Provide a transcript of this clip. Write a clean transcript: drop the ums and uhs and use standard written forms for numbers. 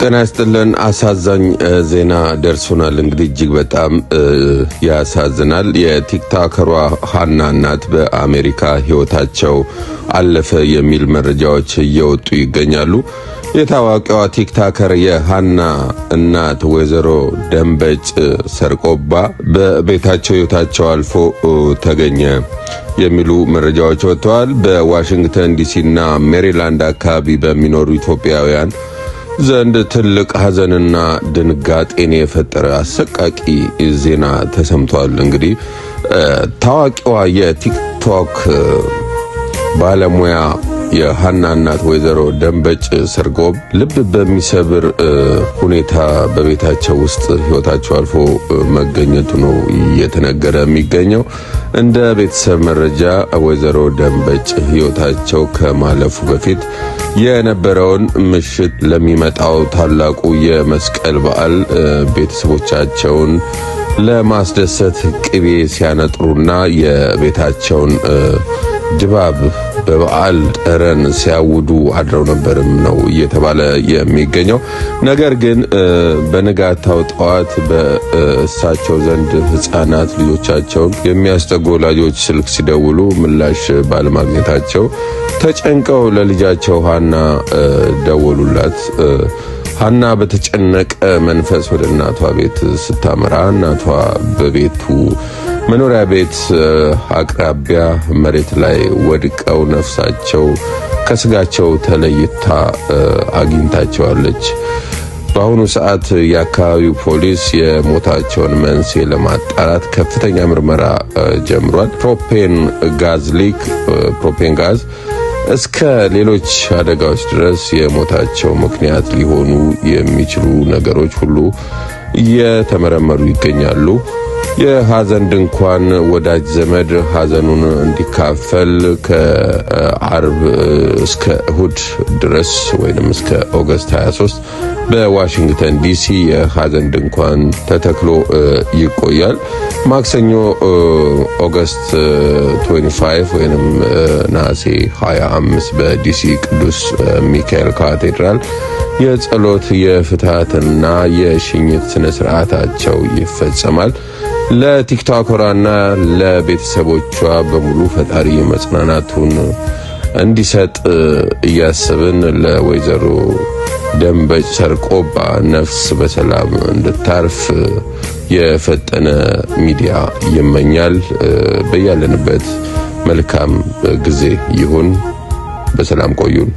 ጤና ይስጥልን። አሳዛኝ ዜና ደርሶናል። እንግዲህ እጅግ በጣም ያሳዝናል። የቲክቶከሯ ሀና እናት በአሜሪካ ህይወታቸው አለፈ የሚል መረጃዎች እየወጡ ይገኛሉ። የታዋቂዋ ቲክቶከር የሀና እናት ወይዘሮ ደንበጭ ሰርቆባ በቤታቸው ህይወታቸው አልፎ ተገኘ የሚሉ መረጃዎች ወጥተዋል። በዋሽንግተን ዲሲና ሜሪላንድ አካባቢ በሚኖሩ ኢትዮጵያውያን ዘንድ ትልቅ ሐዘንና ድንጋጤን የፈጠረ አሰቃቂ ዜና ተሰምቷል። እንግዲህ ታዋቂዋ የቲክቶክ ባለሙያ የሀና እናት ወይዘሮ ደንበጭ ሰርቆብ ልብ በሚሰብር ሁኔታ በቤታቸው ውስጥ ህይወታቸው አልፎ መገኘቱ ነው እየተነገረ የሚገኘው። እንደ ቤተሰብ መረጃ ወይዘሮ ደንበጭ ህይወታቸው ከማለፉ በፊት የነበረውን ምሽት ለሚመጣው ታላቁ የመስቀል በዓል ቤተሰቦቻቸውን ለማስደሰት ቅቤ ሲያነጥሩና የቤታቸውን ድባብ በበዓል ጠረን ሲያውዱ አድረው ነበርም ነው እየተባለ የሚገኘው። ነገር ግን በንጋታው ጠዋት በእሳቸው ዘንድ ህፃናት ልጆቻቸውን የሚያስጠጉ ወላጆች ስልክ ሲደውሉ ምላሽ ባለማግኘታቸው ተጨንቀው ለልጃቸው ሀና ደወሉላት። ሀና በተጨነቀ መንፈስ ወደ እናቷ ቤት ስታመራ እናቷ በቤቱ መኖሪያ ቤት አቅራቢያ መሬት ላይ ወድቀው ነፍሳቸው ከስጋቸው ተለይታ አግኝታቸዋለች። በአሁኑ ሰዓት የአካባቢው ፖሊስ የሞታቸውን መንስኤ ለማጣራት ከፍተኛ ምርመራ ጀምሯል። ፕሮፔን ጋዝ እስከ ሌሎች አደጋዎች ድረስ የሞታቸው ምክንያት ሊሆኑ የሚችሉ ነገሮች ሁሉ እየተመረመሩ ይገኛሉ። የሀዘን ድንኳን ወዳጅ ዘመድ ሀዘኑን እንዲካፈል ከአርብ እስከ እሁድ ድረስ ወይንም እስከ ኦገስት 23 በዋሽንግተን ዲሲ የሀዘን ድንኳን ተተክሎ ይቆያል። ማክሰኞ ኦገስት 25 ወይንም ነሐሴ 25 በዲሲ ቅዱስ ሚካኤል ካቴድራል የጸሎት የፍትሐትና የሽኝት ስነ ስርዓታቸው ይፈጸማል። ለቲክቶከሯና ለቤተሰቦቿ በሙሉ ፈጣሪ መጽናናቱን እንዲሰጥ እያሰብን ለወይዘሮ ደንበጭ ሰርቆባ ነፍስ በሰላም እንድታርፍ የፈጠነ ሚዲያ ይመኛል። በያለንበት መልካም ጊዜ ይሁን። በሰላም ቆዩን።